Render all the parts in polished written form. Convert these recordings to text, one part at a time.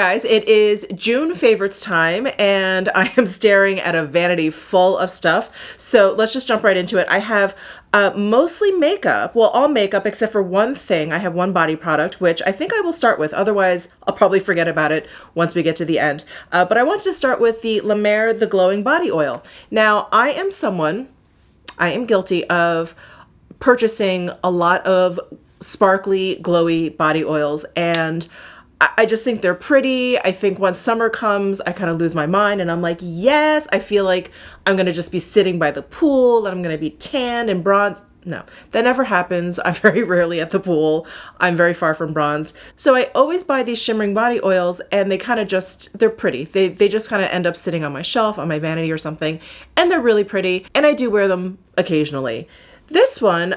guys, it is June favorites time and I am staring at a vanity full of stuff. So let's just jump right into it. I have mostly makeup, well, all makeup except for one thing. I have one body product, which I think I will start with. Otherwise, I'll probably forget about it once we get to the end. But I wanted to start with the Lemare, the Glowing Body Oil. Now, I am guilty of purchasing a lot of sparkly, glowy body oils, and I just think they're pretty. I think once summer comes, I kind of lose my mind and I'm like, yes, I feel like I'm going to just be sitting by the pool and I'm going to be tan and bronzed. No, that never happens. I'm very rarely at the pool. I'm very far from bronze. So I always buy these shimmering body oils and they kind of just, they're pretty. They just kind of end up sitting on my shelf, on my vanity or something. And they're really pretty. And I do wear them occasionally. This one,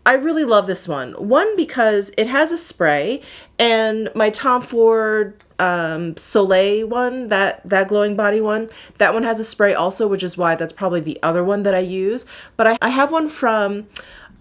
I really love this one. One, because it has a spray, and my Tom Ford Soleil one, that glowing body one, that one has a spray also, which is why that's probably the other one that I use. But I have one from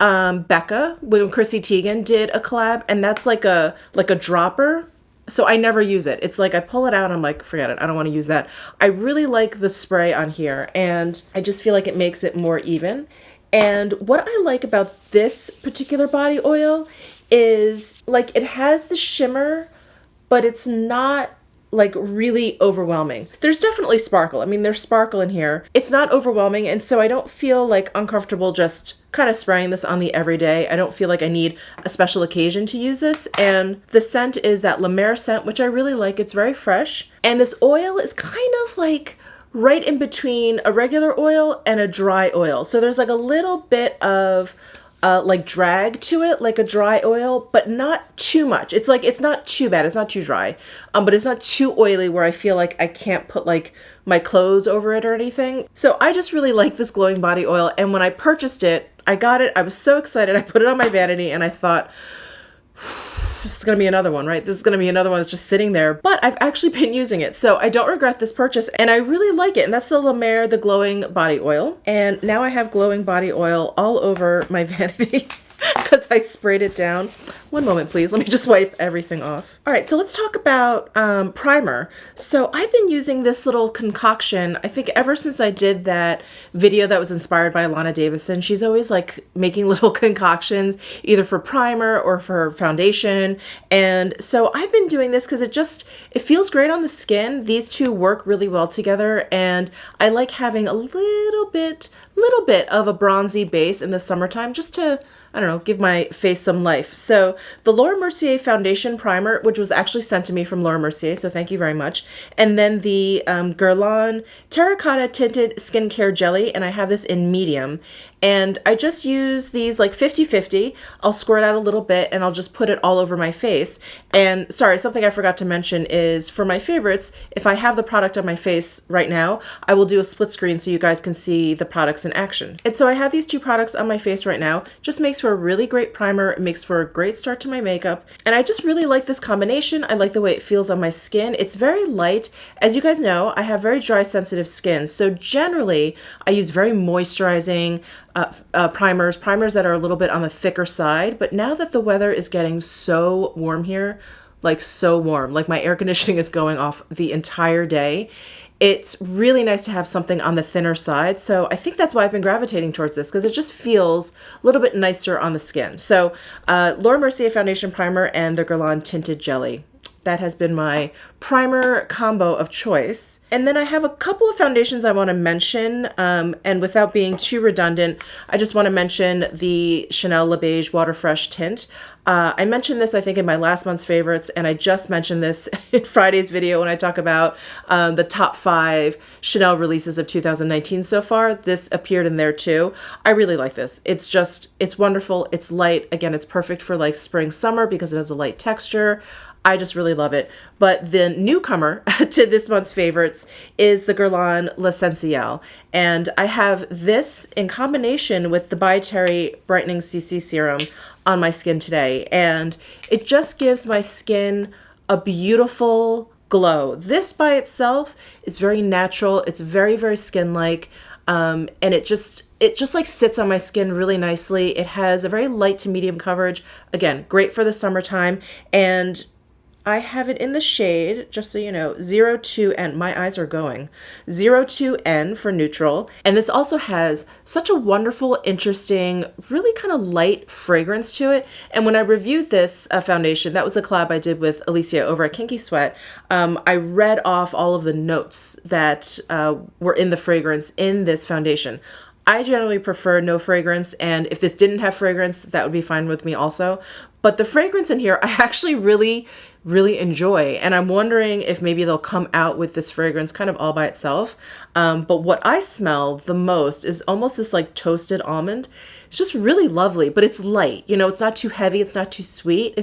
Becca, when Chrissy Teigen did a collab, and that's like a dropper. So I never use it. It's like I pull it out and I'm like, forget it. I don't want to use that. I really like the spray on here, and I just feel like it makes it more even. And what I like about this particular body oil is like it has the shimmer, but it's not like really overwhelming. There's definitely sparkle. I mean, there's sparkle in here. It's not overwhelming, and so I don't feel like uncomfortable just kind of spraying this on the everyday. I don't feel like I need a special occasion to use this. And the scent is that Lemare scent, which I really like. It's very fresh. And this oil is kind of like right in between a regular oil and a dry oil. So there's like a little bit of like drag to it, like a dry oil, but not too much. It's like, it's not too bad. It's not too dry, but it's not too oily where I feel like I can't put like my clothes over it or anything. So I just really like this glowing body oil. And when I purchased it, I got it. I was so excited. I put it on my vanity and I thought, this is going to be another one, right? This is going to be another one that's just sitting there, but I've actually been using it. So I don't regret this purchase and I really like it. And that's the Lemare, the glowing body oil. And now I have glowing body oil all over my vanity because I sprayed it down. One moment, please. Let me just wipe everything off. All right, so let's talk about primer. So I've been using this little concoction, I think ever since I did that video that was inspired by Alana Davison. She's always like making little concoctions, either for primer or for foundation. And so I've been doing this because it feels great on the skin. These two work really well together. And I like having a little bit of a bronzy base in the summertime just to, I don't know, give my face some life. So the Laura Mercier foundation primer, which was actually sent to me from Laura Mercier, so thank you very much. And then the Guerlain Terracotta Tinted Skincare Jelly, and I have this in medium. And I just use these like 50-50. I'll squirt out a little bit and I'll just put it all over my face. And sorry, something I forgot to mention is for my favorites, if I have the product on my face right now, I will do a split screen so you guys can see the products in action. And so I have these two products on my face right now. Just makes for a really great primer. It makes for a great start to my makeup. And I just really like this combination. I like the way it feels on my skin. It's very light. As you guys know, I have very dry, sensitive skin. So generally, I use very moisturizing primers that are a little bit on the thicker side. But now that the weather is getting so warm here, like so warm, like my air conditioning is going off the entire day, it's really nice to have something on the thinner side. So I think that's why I've been gravitating towards this, because it just feels a little bit nicer on the skin. So Laura Mercier foundation primer and the Guerlain tinted jelly. That has been my primer combo of choice. And then I have a couple of foundations I want to mention, and without being too redundant, I just want to mention the Chanel Le Beige Water Fresh Tint. I mentioned this, I think, in my last month's favorites, and I just mentioned this in Friday's video when I talk about the top 5 Chanel releases of 2019 so far. This appeared in there too. I really like this. It's wonderful. It's light. Again, it's perfect for like spring, summer because it has a light texture. I just really love it. But the newcomer to this month's favorites is the Guerlain L'Essentiel. And I have this in combination with the By Terry Brightening CC Serum on my skin today. And it just gives my skin a beautiful glow. This by itself is very natural. It's very, very skin-like. And it just like sits on my skin really nicely. It has a very light to medium coverage. Again, great for the summertime. And I have it in the shade, just so you know, 02N. My eyes are going. 02N for neutral. And this also has such a wonderful, interesting, really kind of light fragrance to it. And when I reviewed this foundation, that was a collab I did with Alicia over at Kinky Sweat, I read off all of the notes that were in the fragrance in this foundation. I generally prefer no fragrance, and if this didn't have fragrance, that would be fine with me also. But the fragrance in here, I actually really enjoy, and I'm wondering if maybe they'll come out with this fragrance kind of all by itself. But what I smell the most is almost this like toasted almond. It's just really lovely, but it's light. You know, it's not too heavy, it's not too sweet.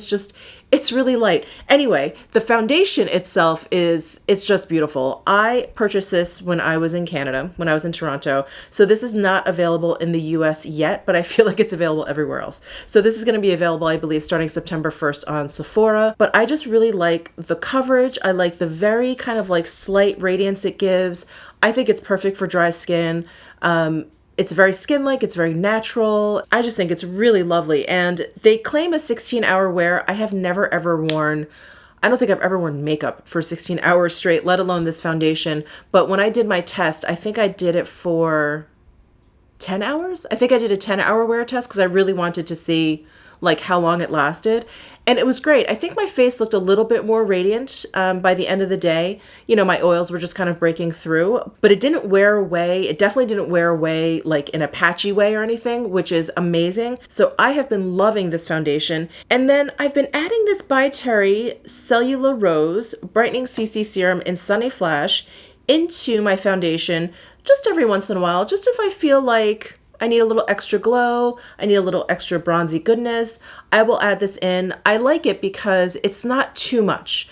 It's really light. Anyway, the foundation itself it's just beautiful. I purchased this when I was in Canada, when I was in Toronto. So this is not available in the US yet, but I feel like it's available everywhere else. So this is going to be available, I believe, starting September 1st on Sephora. But I just really like the coverage. I like the very kind of like slight radiance it gives. I think it's perfect for dry skin. It's very skin-like, it's very natural. I just think it's really lovely. And they claim a 16-hour wear. I have never ever worn, I don't think I've ever worn makeup for 16 hours straight, let alone this foundation. But when I did my test, I think I did it for 10 hours. I think I did a 10-hour wear test because I really wanted to see like how long it lasted. And it was great. I think my face looked a little bit more radiant by the end of the day. You know, my oils were just kind of breaking through, but it didn't wear away. It definitely didn't wear away like in a patchy way or anything, which is amazing. So I have been loving this foundation. And then I've been adding this by Terry Cellular Rose Brightening CC Serum in Sunny Flash into my foundation just every once in a while, just if I feel like I need a little extra glow, I need a little extra bronzy goodness, I will add this in. I like it because it's not too much.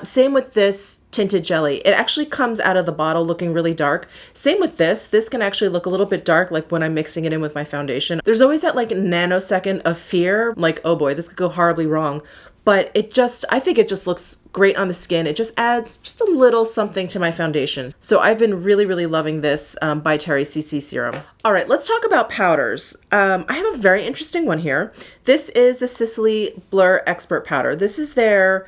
Same with this tinted jelly. It actually comes out of the bottle looking really dark. Same with this. This can actually look a little bit dark, like when I'm mixing it in with my foundation. There's always that like nanosecond of fear, like, oh boy, this could go horribly wrong. But I think it just looks great on the skin. It just adds just a little something to my foundation. So I've been really loving this by Terry CC Serum. All right, let's talk about powders. I have a very interesting one here. This is the Sicily Blur Expert Powder. This is their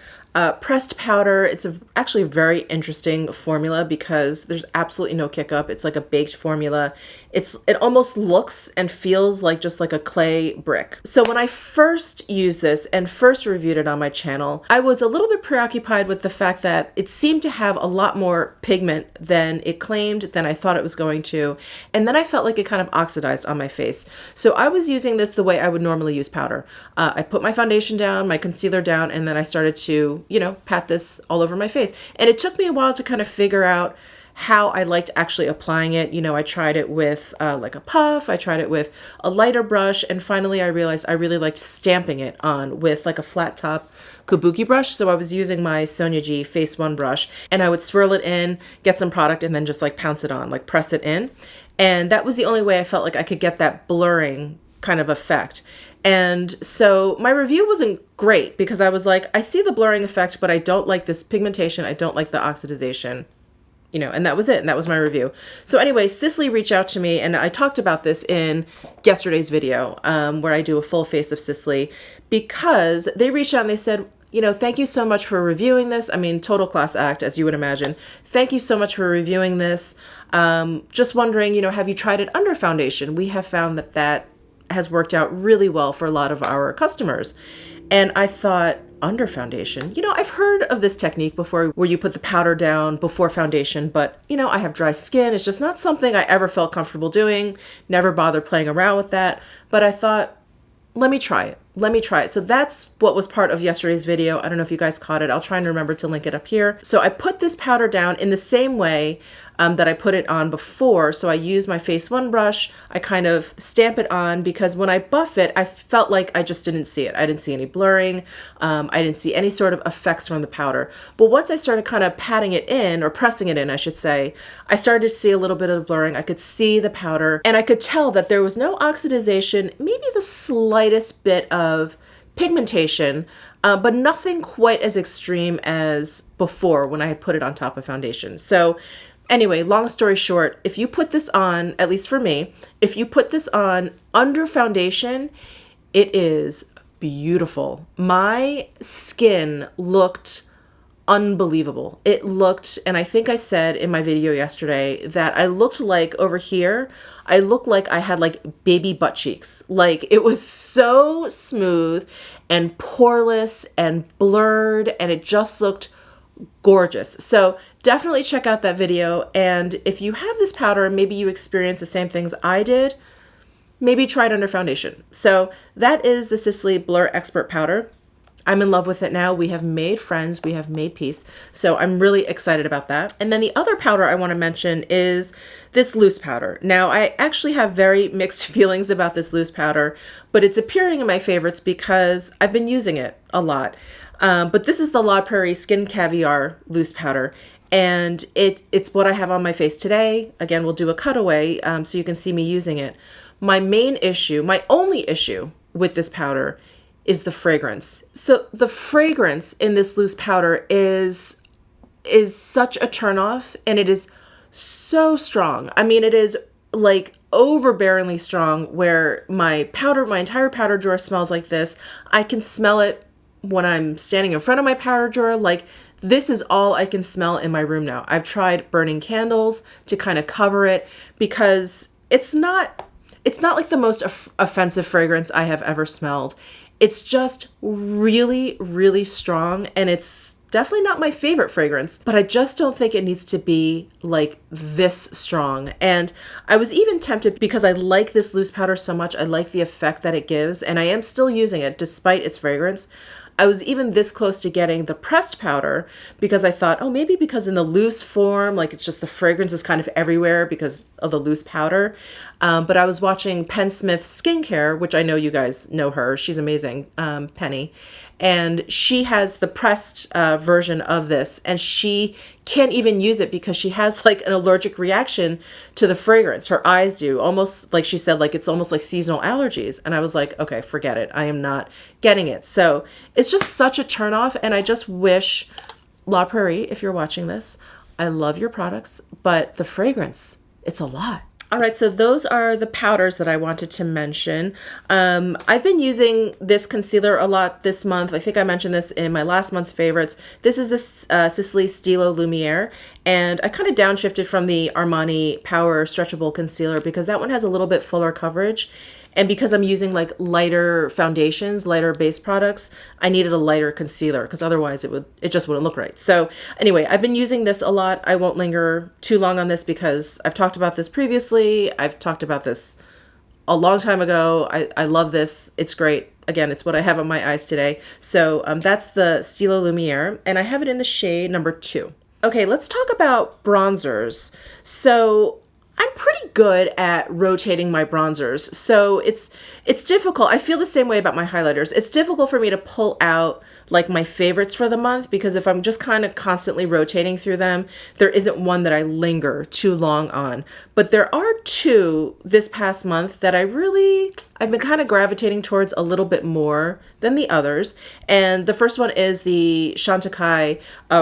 pressed powder. It's actually a very interesting formula because there's absolutely no kick up. It's like a baked formula. It almost looks and feels like just like a clay brick. So when I first used this and first reviewed it on my channel, I was a little bit preoccupied with the fact that it seemed to have a lot more pigment than it claimed, than I thought it was going to. And then I felt like it kind of oxidized on my face. So I was using this the way I would normally use powder. I put my foundation down, my concealer down, and then I started to, you know, pat this all over my face. And it took me a while to kind of figure out how I liked actually applying it. You know, I tried it with like a puff, I tried it with a lighter brush, and finally I realized I really liked stamping it on with like a flat top kabuki brush. So I was using my Sonia G Face One brush, and I would swirl it in, get some product, and then just like pounce it on, like press it in. And that was the only way I felt like I could get that blurring kind of effect. And so my review wasn't great because I was like, I see the blurring effect, but I don't like this pigmentation. I don't like the oxidization, you know, and that was it. And that was my review. So anyway, Sicily reached out to me, and I talked about this in yesterday's video where I do a full face of Sicily, because they reached out and they said, you know, thank you so much for reviewing this. I mean, total class act, as you would imagine. Thank you so much for reviewing this. Just wondering, you know, have you tried it under foundation? We have found that that has worked out really well for a lot of our customers. And I thought, under foundation, you know, I've heard of this technique before where you put the powder down before foundation, but you know, I have dry skin. It's just not something I ever felt comfortable doing, never bothered playing around with that. But I thought, let me try it. Let me try it. So that's what was part of yesterday's video. I don't know if you guys caught it. I'll try and remember to link it up here. So I put this powder down in the same way that I put it on before. So I use my Face One brush. I kind of stamp it on because when I buff it, I felt like I just didn't see it. I didn't see any blurring. I didn't see any sort of effects from the powder. But once I started kind of patting it in, or pressing it in, I should say, I started to see a little bit of blurring. I could see the powder, and I could tell that there was no oxidization, maybe the slightest bit of pigmentation, but nothing quite as extreme as before when I had put it on top of foundation. So anyway, long story short, if you put this on, at least for me, if you put this on under foundation, it is beautiful. My skin looked unbelievable. It looked, and I think I said in my video yesterday that I looked like over here, I looked like I had like baby butt cheeks. Like it was so smooth and poreless and blurred, and it just looked gorgeous. So definitely check out that video. And if you have this powder, maybe you experience the same things I did, maybe try it under foundation. So that is the Sicily Blur Expert Powder. I'm in love with it now. We have made friends. We have made peace. So I'm really excited about that. And then the other powder I want to mention is this loose powder. Now, I actually have very mixed feelings about this loose powder, but it's appearing in my favorites because I've been using it a lot. But this is the La Prairie Skin Caviar loose powder. And it's what I have on my face today. Again, we'll do a cutaway so you can see me using it. My main issue, my only issue with this powder is the fragrance. So the fragrance in this loose powder is such a turnoff, and it is so strong. I mean, it is like overbearingly strong, where my entire powder drawer smells like this. I can smell it when I'm standing in front of my powder drawer. Like, this is all I can smell in my room now. I've tried burning candles to kind of cover it because it's not like the most offensive fragrance I have ever smelled. It's just really, really strong, and it's definitely not my favorite fragrance, but I just don't think it needs to be like this strong. And I was even tempted, because I like this loose powder so much. I like the effect that it gives, and I am still using it despite its fragrance. I was even this close to getting the pressed powder because I thought, oh, maybe because in the loose form, like it's just the fragrance is kind of everywhere because of the loose powder. But I was watching Penn Smith Skincare, which I know you guys know her. She's amazing, Penny. And she has the pressed version of this, and she can't even use it because she has like an allergic reaction to the fragrance. Her eyes do, almost like she said, like it's almost like seasonal allergies. And I was like, okay, forget it. I am not getting it. So it's just such a turnoff. And I just wish, La Prairie, if you're watching this, I love your products, but the fragrance, it's a lot. All right, so those are the powders that I wanted to mention. I've been using this concealer a lot this month. I think I mentioned this in my last month's favorites. This is the Sicily Stilo Lumiere, and I kind of downshifted from the Armani Power Stretchable Concealer because that one has a little bit fuller coverage. And because I'm using like lighter foundations, lighter base products, I needed a lighter concealer because otherwise it just wouldn't look right. So anyway, I've been using this a lot. I won't linger too long on this because I've talked about this previously. I've talked about this a long time ago. I love this. It's great. Again, it's what I have on my eyes today. So that's the Stilo Lumiere, and I have it in the shade number 2. Okay, let's talk about bronzers. So I'm pretty good at rotating my bronzers. So it's difficult. I feel the same way about my highlighters. It's difficult for me to pull out like my favorites for the month because if I'm just kind of constantly rotating through them, there isn't one that I linger too long on. But there are 2 this past month that I've been kind of gravitating towards a little bit more than the others. And the first one is the Chantecaille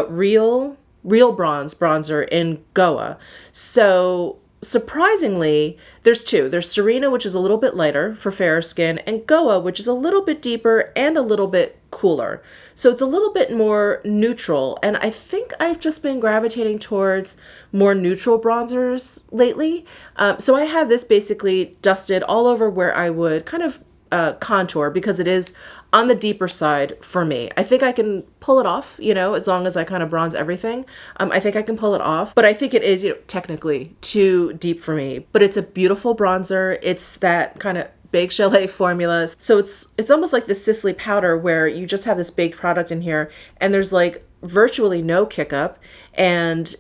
Real Bronze Bronzer in Goa. So surprisingly, there's 2. There's Serena, which is a little bit lighter for fairer skin, and Goa, which is a little bit deeper and a little bit cooler. So it's a little bit more neutral, and I think I've just been gravitating towards more neutral bronzers lately. So I have this basically dusted all over where I would kind of contour because it is on the deeper side for me. I think I can pull it off, as long as I kind of bronze everything. I think I can pull it off, but I think it is, technically too deep for me. But it's a beautiful bronzer. It's that kind of Beige Chalet formula. So it's almost like the Sicily powder where you just have this baked product in here and there's like virtually no kick up, and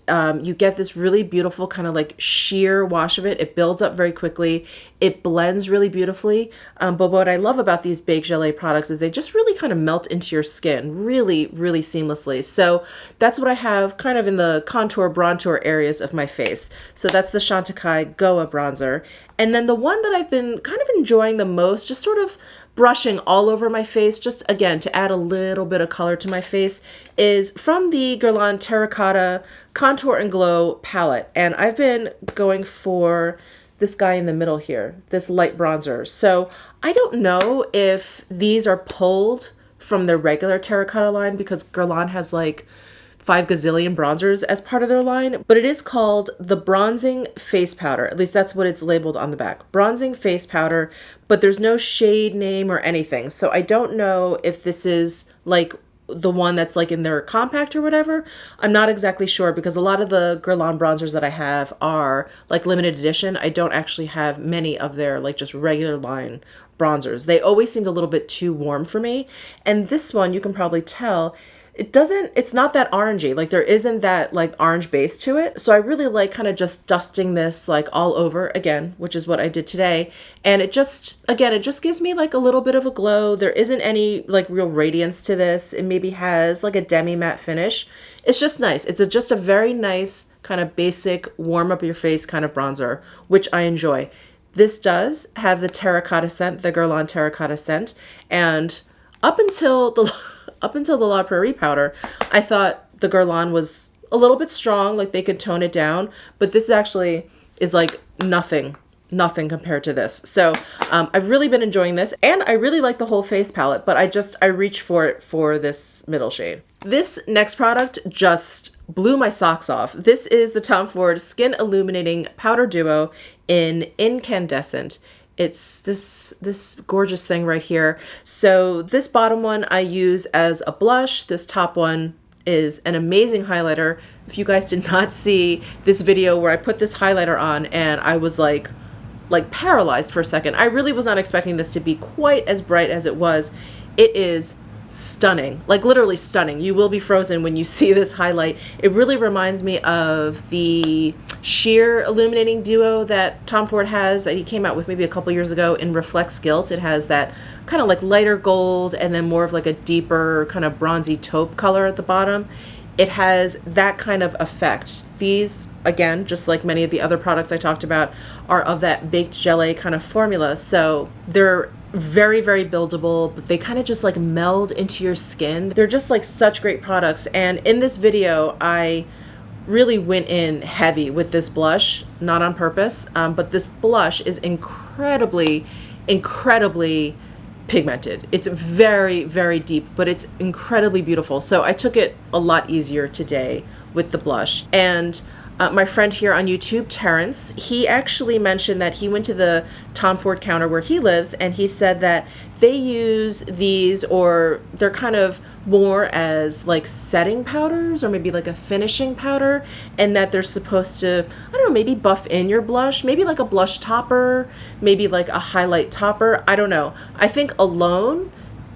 you get this really beautiful kind of like sheer wash of it. It builds up very quickly. It blends really beautifully. But what I love about these Beige Chalet products is they just really kind of melt into your skin really, really seamlessly. So that's what I have kind of in the contour, bronzer areas of my face. So that's the Chantecaille Goa bronzer. And then the one that I've been kind of enjoying the most, just sort of brushing all over my face, just again to add a little bit of color to my face, is from the Guerlain Terracotta Contour and Glow palette. And I've been going for this guy in the middle here, this light bronzer. So I don't know if these are pulled from their regular Terracotta line, because Guerlain has like 5 gazillion bronzers as part of their line, but it is called the Bronzing Face Powder. At least that's what it's labeled on the back. Bronzing Face Powder, but there's no shade name or anything. So I don't know if this is like the one that's like in their compact or whatever. I'm not exactly sure, because a lot of the Guerlain bronzers that I have are like limited edition. I don't actually have many of their like just regular line bronzers. They always seemed a little bit too warm for me. And this one, you can probably tell, it's not that orangey. Like there isn't that like orange base to it. So I really like kind of just dusting this like all over again, which is what I did today. And it just gives me like a little bit of a glow. There isn't any like real radiance to this. It maybe has like a demi matte finish. It's just nice. It's just a very nice kind of basic warm up your face kind of bronzer, which I enjoy. This does have the terracotta scent, the Guerlain terracotta scent. And up until the La Prairie powder, I thought the Guerlain was a little bit strong, like they could tone it down, but this actually is like nothing compared to this. So I've really been enjoying this, and I really like the whole face palette, but I reach for it for this middle shade. This next product just blew my socks off. This is the Tom Ford Skin Illuminating Powder Duo in Incandescent. It's this gorgeous thing right here. So this bottom one I use as a blush. This top one is an amazing highlighter. If you guys did not see this video where I put this highlighter on and I was like paralyzed for a second. I really was not expecting this to be quite as bright as it was. It is stunning, like literally stunning. You will be frozen when you see this highlight. It really reminds me of the sheer illuminating duo that Tom Ford has, that he came out with maybe a couple years ago in Reflects Gilt. It has that kind of like lighter gold and then more of like a deeper kind of bronzy taupe color at the bottom. It has that kind of effect. These, again, just like many of the other products I talked about, are of that baked gelée kind of formula. So they're very, very buildable, but they kind of just like meld into your skin. They're just like such great products. And in this video, I really went in heavy with this blush, not on purpose, but this blush is incredibly pigmented. It's very, very deep, but it's incredibly beautiful. So I took it a lot easier today with the blush. And my friend here on YouTube, Terrence, he actually mentioned that he went to the Tom Ford counter where he lives, and he said that they use these, or they're kind of more as like setting powders or maybe like a finishing powder, and that they're supposed to, I don't know, maybe buff in your blush, maybe like a blush topper, maybe like a highlight topper. I don't know. I think alone,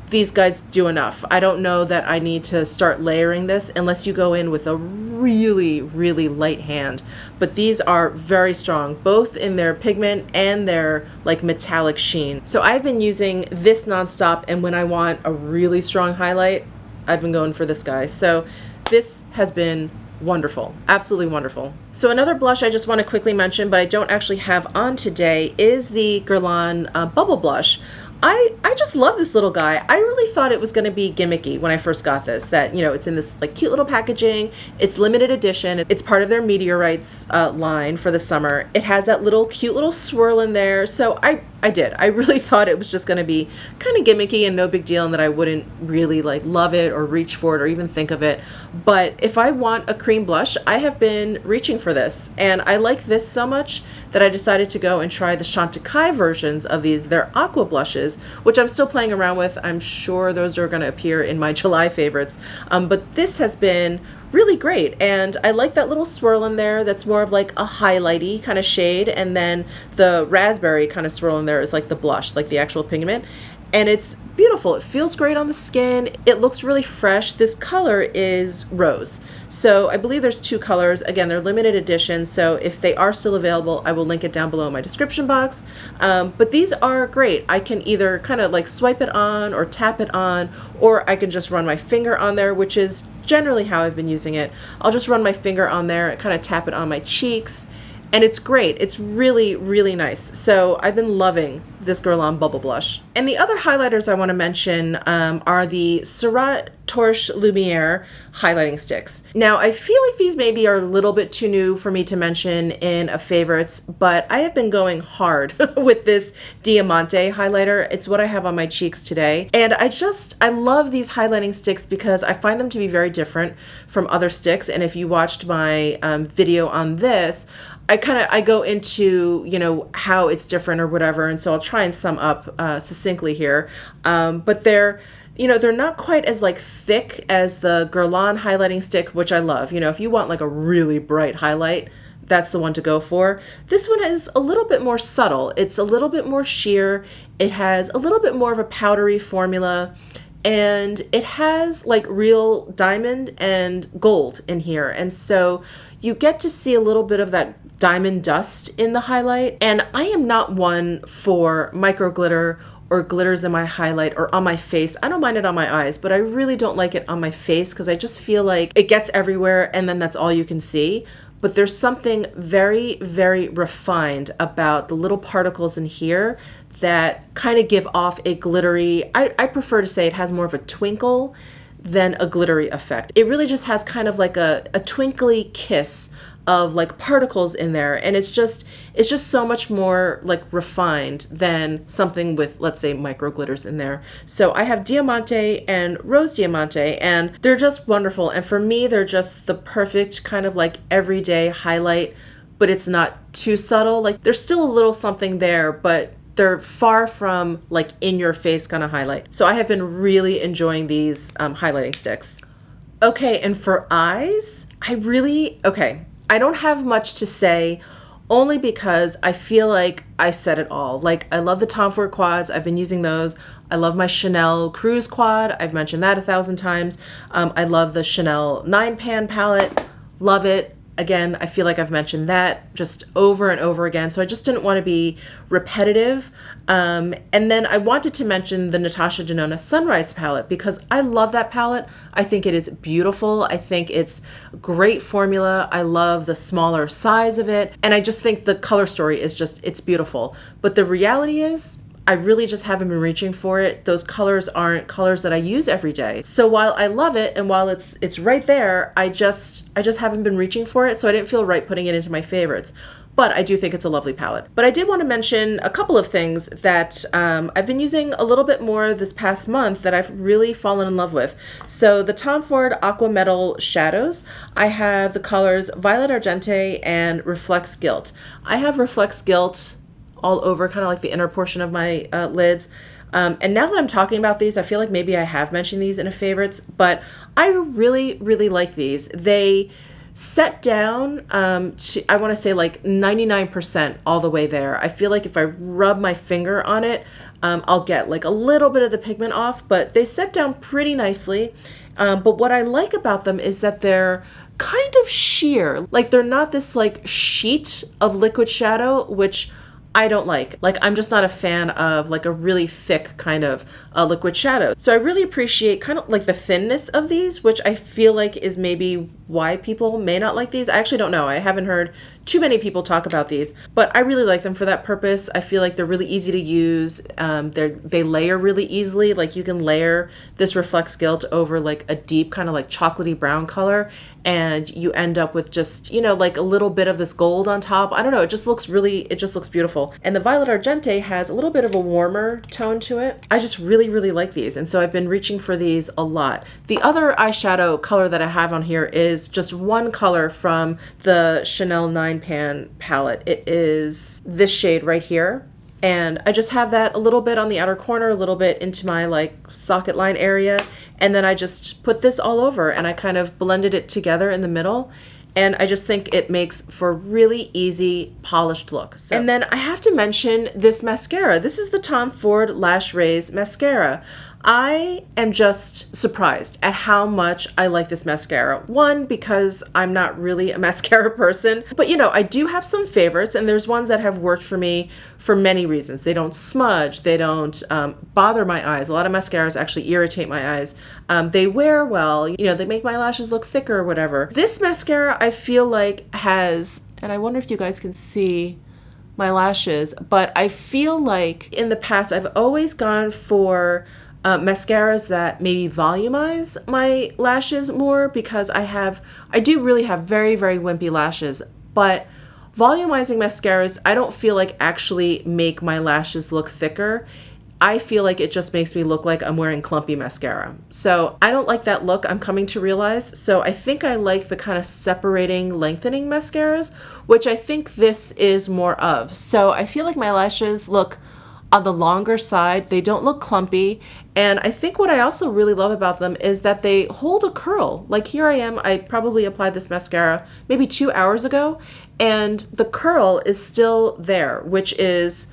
these guys do enough. I don't know that I need to start layering this unless you go in with a really, really light hand. But these are very strong, both in their pigment and their like metallic sheen. So I've been using this nonstop, and when I want a really strong highlight, I've been going for this guy. So this has been wonderful, absolutely wonderful. So another blush I just want to quickly mention, but I don't actually have on today, is the Guerlain Bubble Blush. I just love this little guy. I really thought it was going to be gimmicky when I first got this, that, you know, it's in this like cute little packaging. It's limited edition. It's part of their Meteorites line for the summer. It has that little cute little swirl in there. So I really thought it was just going to be kind of gimmicky and no big deal, and that I wouldn't really like love it or reach for it or even think of it. But if I want a cream blush, I have been reaching for this, and I like this so much that I decided to go and try the Chantecaille versions of these. They're aqua blushes, which I'm still playing around with. I'm sure those are going to appear in my July favorites. But this has been really great, and I like that little swirl in there that's more of like a highlighty kind of shade, and then the raspberry kind of swirl in there is like the blush, like the actual pigment. And it's beautiful. It feels great on the skin. It looks really fresh. This color is rose. So I believe there's 2 colors. Again, they're limited edition. So if they are still available, I will link it down below in my description box. But these are great. I can either kind of like swipe it on or tap it on, or I can just run my finger on there, which is generally how I've been using it. I'll just run my finger on there and kind of tap it on my cheeks. And it's great. It's really, really nice. So I've been loving this Guerlain Bubble Blush. And the other highlighters I want to mention are the Sirah Torche Lumiere highlighting sticks. Now, I feel like these maybe are a little bit too new for me to mention in a favorites, but I have been going hard with this Diamante highlighter. It's what I have on my cheeks today. And I love these highlighting sticks because I find them to be very different from other sticks. And if you watched my video on this, I go into, you know, how it's different or whatever. And so I'll try and sum up succinctly here. But they're not quite as like thick as the Guerlain highlighting stick, which I love. You know, if you want like a really bright highlight, that's the one to go for. This one is a little bit more subtle. It's a little bit more sheer. It has a little bit more of a powdery formula. And it has like real diamond and gold in here. And so you get to see a little bit of that diamond dust in the highlight. And I am not one for micro glitter or glitters in my highlight or on my face. I don't mind it on my eyes, but I really don't like it on my face because I just feel like it gets everywhere and then that's all you can see. But there's something very, very refined about the little particles in here that kind of give off a glittery, I prefer to say it has more of a twinkle than a glittery effect. It really just has kind of like a twinkly kiss of like particles in there, and it's just so much more like refined than something with, let's say, micro glitters in there. So I have Diamante and Rose Diamante, and they're just wonderful. And for me, they're just the perfect kind of like everyday highlight, but it's not too subtle. Like there's still a little something there, but they're far from like in your face kind of highlight. So I have been really enjoying these highlighting sticks. Okay, and for eyes, I don't have much to say, only because I feel like I said it all. Like, I love the Tom Ford quads. I've been using those. I love my Chanel Cruise quad. I've mentioned that 1,000 times. I love the Chanel 9-pan palette. Love it. Again, I feel like I've mentioned that just over and over again. So I just didn't want to be repetitive. And then I wanted to mention the Natasha Danone Sunrise palette because I love that palette. I think it is beautiful. I think it's great formula. I love the smaller size of it. And I just think the color story is it's beautiful. But the reality is, I really just haven't been reaching for it. Those colors aren't colors that I use every day. So while I love it and while it's right there, I just haven't been reaching for it. So I didn't feel right putting it into my favorites. But I do think it's a lovely palette. But I did want to mention a couple of things that I've been using a little bit more this past month that I've really fallen in love with. So the Tom Ford Aqua Metal Shadows, I have the colors Violet Argente and Reflex Gilt. I have Reflex Gilt all over kind of like the inner portion of my lids. And now that I'm talking about these, I feel like maybe I have mentioned these in a favorites, but I really, really like these. They set down to, I want to say like 99% all the way there. I feel like if I rub my finger on it, I'll get like a little bit of the pigment off, but they set down pretty nicely. But what I like about them is that they're kind of sheer. Like they're not this like sheet of liquid shadow, which I don't like. Like, I'm just not a fan of like a really thick kind of liquid shadow. So I really appreciate kind of like the thinness of these, which I feel like is maybe why people may not like these. I actually don't know. I haven't heard too many people talk about these, but I really like them for that purpose. I feel like they're really easy to use. They layer really easily. Like you can layer this Reflex Gilt over like a deep kind of like chocolatey brown color, and you end up with just, you know, like a little bit of this gold on top. I don't know. It just looks beautiful. And the Violet Argente has a little bit of a warmer tone to it. I just really, really like these. And so I've been reaching for these a lot. The other eyeshadow color that I have on here is just one color from the Chanel 9-pan palette. It is this shade right here. And I just have that a little bit on the outer corner, a little bit into my like socket line area. And then I just put this all over and I kind of blended it together in the middle. And I just think it makes for a really easy polished look. So, and then I have to mention this mascara. This is the Tom Ford Lash Raise Mascara. I am just surprised at how much I like this mascara. One, because I'm not really a mascara person, but you know, I do have some favorites, and there's ones that have worked for me for many reasons. They don't smudge, they don't bother my eyes. A lot of mascaras actually irritate my eyes. They wear well, you know, they make my lashes look thicker or whatever. This mascara I feel like has, and I wonder if you guys can see my lashes, but I feel like in the past I've always gone for mascaras that maybe volumize my lashes more, because I do really have very, very wimpy lashes, but volumizing mascaras I don't feel like actually make my lashes look thicker. I feel like it just makes me look like I'm wearing clumpy mascara. So I don't like that look, I'm coming to realize. So I think I like the kind of separating, lengthening mascaras, which I think this is more of. So I feel like my lashes look on the longer side. They don't look clumpy. And I think what I also really love about them is that they hold a curl. Like here I am, I probably applied this mascara maybe 2 hours ago, and the curl is still there, which is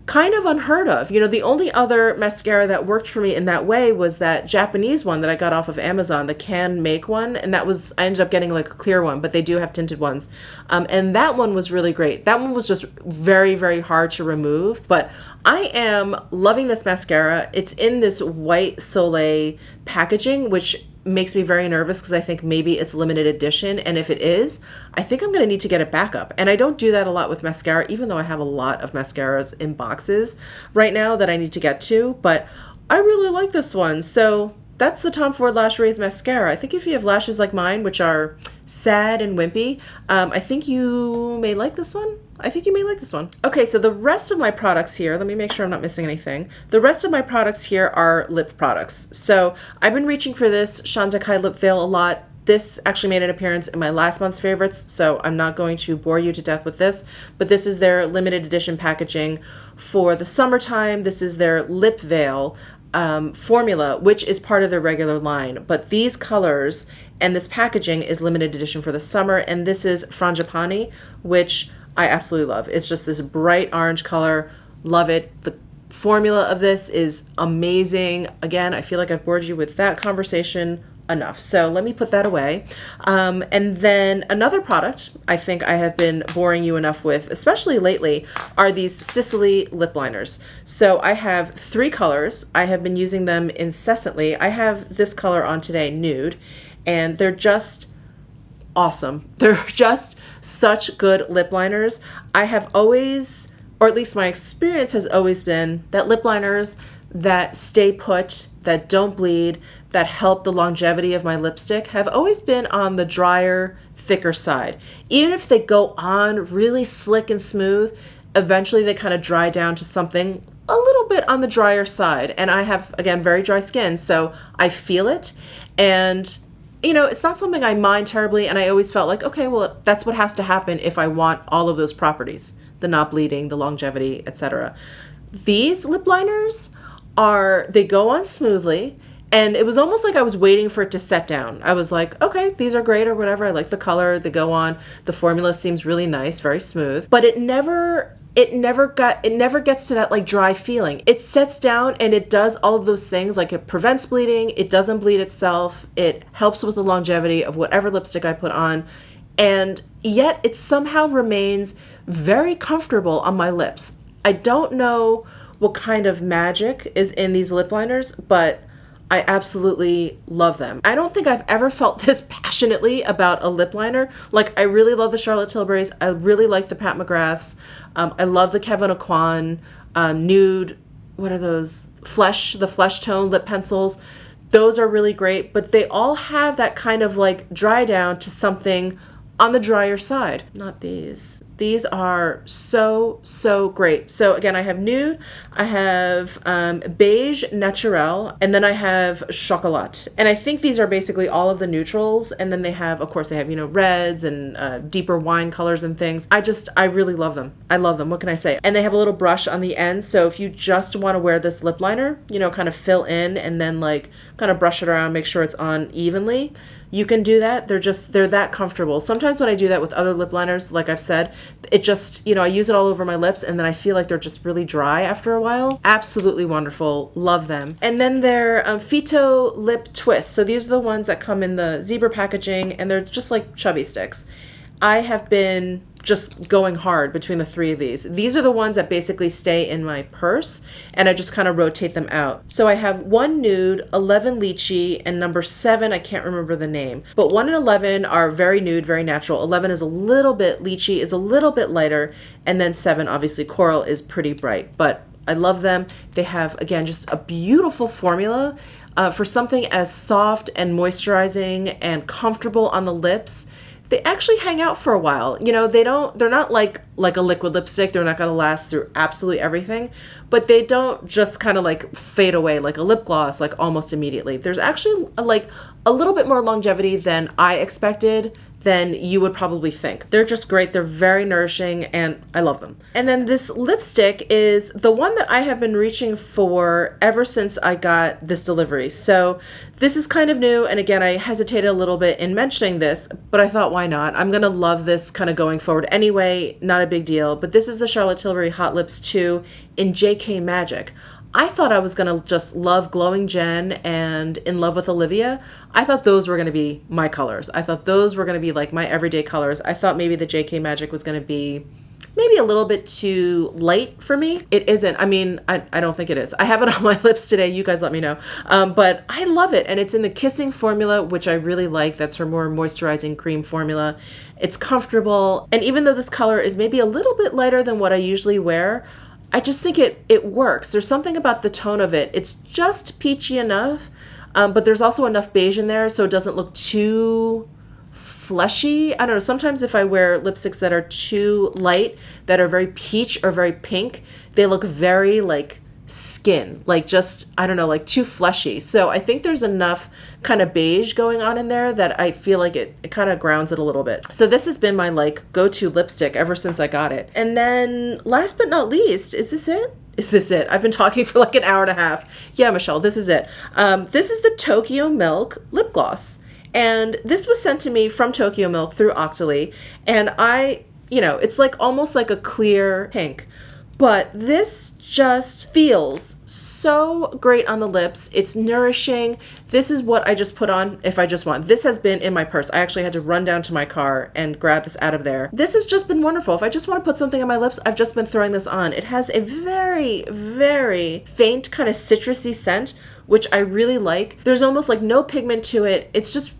kind of unheard of. You know, the only other mascara that worked for me in that way was that Japanese one that I got off of Amazon, the can make one, and that was, I ended up getting like a clear one, but they do have tinted ones. And that one was really great. That one was just very, very hard to remove, but I am loving this mascara. It's in this white Soleil packaging, which makes me very nervous because I think maybe it's limited edition, and if it is, I think I'm gonna need to get a backup. And I don't do that a lot with mascara, even though I have a lot of mascaras in boxes right now that I need to get to, but I really like this one. So that's the Tom Ford Lash Raise Mascara. I think if you have lashes like mine, which are sad and wimpy, I think you may like this one. I think you may like this one. Okay, so the rest of my products here, let me make sure I'm not missing anything. The rest of my products here are lip products. So I've been reaching for this Chantecaille lip veil a lot. This actually made an appearance in my last month's favorites, so I'm not going to bore you to death with this, but this is their limited edition packaging for the summertime. This is their lip veil formula, which is part of their regular line, but these colors and this packaging is limited edition for the summer, and this is Frangipani, which I absolutely love. It's just this bright orange color. Love it. The formula of this is amazing. Again, I feel like I've bored you with that conversation enough. So let me put that away. And then another product I think I have been boring you enough with, especially lately, are these Sicily Lip Liners. So I have 3 colors. I have been using them incessantly. I have this color on today, Nude, and they're just awesome. They're just such good lip liners. I have always, or at least my experience has always been, that lip liners that stay put, that don't bleed, that help the longevity of my lipstick have always been on the drier, thicker side. Even if they go on really slick and smooth, eventually they kind of dry down to something a little bit on the drier side. And I have, again, very dry skin, so I feel it. And you know, it's not something I mind terribly, and I always felt like, okay, well, that's what has to happen if I want all of those properties, the not bleeding, the longevity, etc. These lip liners they go on smoothly, and it was almost like I was waiting for it to set down. I was like, okay, these are great or whatever. I like the color, they go on. The formula seems really nice, very smooth, but it never gets to that like dry feeling. It sets down and it does all of those things, like it prevents bleeding, it doesn't bleed itself, it helps with the longevity of whatever lipstick I put on, and yet it somehow remains very comfortable on my lips. I don't know what kind of magic is in these lip liners, but I absolutely love them. I don't think I've ever felt this passionately about a lip liner. Like, I really love the Charlotte Tilburys. I really like the Pat McGraths. I love the Kevyn Aucoin nude, what are those? The flesh tone lip pencils. Those are really great, but they all have that kind of like dry down to something on the drier side. Not these. These are so, so great. So again, I have Nude, I have Beige Naturel, and then I have Chocolat. And I think these are basically all of the neutrals. And then they have, of course, you know, reds and deeper wine colors and things. I really love them. I love them. What can I say? And they have a little brush on the end. So if you just want to wear this lip liner, you know, kind of fill in and then like kind of brush it around, make sure it's on evenly, you can do that. They're that comfortable. Sometimes when I do that with other lip liners, like I've said, It just, you know, I use it all over my lips and then I feel like they're just really dry after a while. Absolutely wonderful. Love them. And then they're Phyto Lip Twists. So these are the ones that come in the zebra packaging and they're just like chubby sticks. I have been just going hard between the three of these. These are the ones that basically stay in my purse and I just kind of rotate them out. So I have 1 nude, 11 lychee, and number 7, I can't remember the name. But 1 and 11 are very nude, very natural. 11 is a little bit, lychee is a little bit lighter, and then 7, obviously coral, is pretty bright. But I love them. They have, again, just a beautiful formula for something as soft and moisturizing and comfortable on the lips. They actually hang out for a while. You know, they're not like a liquid lipstick. They're not going to last through absolutely everything, but they don't just kind of like fade away like a lip gloss, like almost immediately. There's actually like a little bit more longevity than I expected, than you would probably think. They're just great. They're very nourishing and I love them. And then this lipstick is the one that I have been reaching for ever since I got this delivery. So this is kind of new. And again, I hesitated a little bit in mentioning this, but I thought, why not? I'm gonna love this kind of going forward anyway, not a big deal. But this is the Charlotte Tilbury Hot Lips 2 in JK Magic. I thought I was going to just love Glowing Jen and In Love with Olivia. I thought those were going to be my colors. I thought those were going to be like my everyday colors. I thought maybe the JK Magic was going to be maybe a little bit too light for me. It isn't. I mean, I don't think it is. I have it on my lips today. You guys let me know. But I love it. And it's in the Kissing formula, which I really like. That's her more moisturizing cream formula. It's comfortable. And even though this color is maybe a little bit lighter than what I usually wear, I just think it works. There's something about the tone of it. It's just peachy enough, but there's also enough beige in there so it doesn't look too fleshy. I don't know. Sometimes if I wear lipsticks that are too light, that are very peach or very pink, they look very like skin, like just, I don't know, like too fleshy. So I think there's enough kind of beige going on in there that I feel like it kind of grounds it a little bit. So this has been my like go-to lipstick ever since I got it. And then last but not least, is this it? Is this it? I've been talking for like an hour and a half. Yeah, Michelle, this is it. This is the Tokyo Milk lip gloss. And this was sent to me from Tokyo Milk through Octoly. And it's like almost like a clear pink. But this just feels so great on the lips. It's nourishing. This is what I just put on if I just want. This has been in my purse. I actually had to run down to my car and grab this out of there. This has just been wonderful. If I just want to put something on my lips, I've just been throwing this on. It has a very, very faint kind of citrusy scent, which I really like. There's almost like no pigment to it. It's just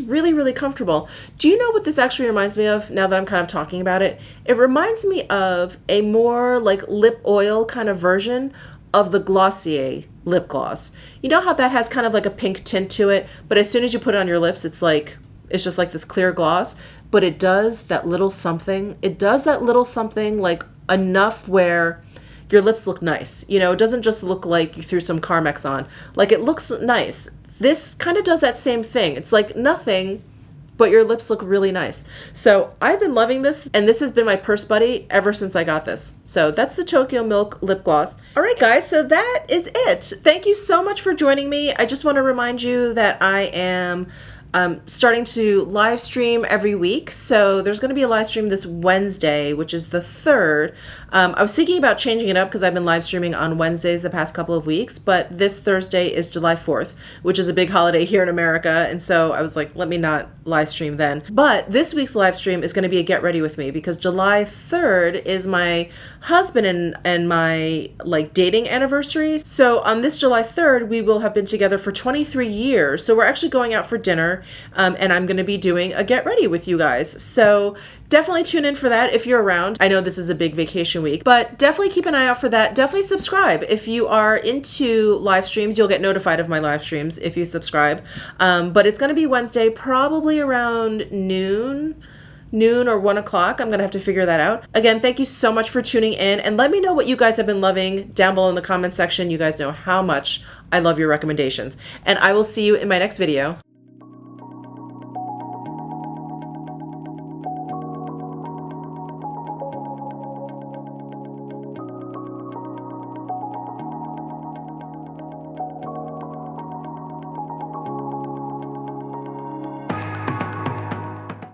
really, really comfortable. Do you know what this actually reminds me of now that I'm kind of talking about it? It reminds me of a more like lip oil kind of version of the Glossier lip gloss. You know how that has kind of like a pink tint to it, but as soon as you put it on your lips, it's just like this clear gloss, but it does that little something. It does that little something like enough where your lips look nice. You know, it doesn't just look like you threw some Carmex on. Like it looks nice. This kind of does that same thing. It's like nothing, but your lips look really nice. So I've been loving this, and this has been my purse buddy ever since I got this. So that's the Tokyo Milk lip gloss. All right, guys, so that is it. Thank you so much for joining me. I just want to remind you that I am starting to live stream every week. So there's going to be a live stream this Wednesday, which is the 3rd. I was thinking about changing it up because I've been live streaming on Wednesdays the past couple of weeks, but this Thursday is July 4th, which is a big holiday here in America. And so I was like, let me not live stream then. But this week's live stream is going to be a get ready with me because July 3rd is my husband and my like dating anniversary. So on this July 3rd, we will have been together for 23 years. So we're actually going out for dinner. And I'm going to be doing a get ready with you guys. So definitely tune in for that if you're around. I know this is a big vacation week, but definitely keep an eye out for that. Definitely subscribe. If you are into live streams, you'll get notified of my live streams if you subscribe. But it's going to be Wednesday, probably around noon or 1 o'clock. I'm going to have to figure that out. Again, thank you so much for tuning in, and let me know what you guys have been loving down below in the comment section. You guys know how much I love your recommendations, and I will see you in my next video.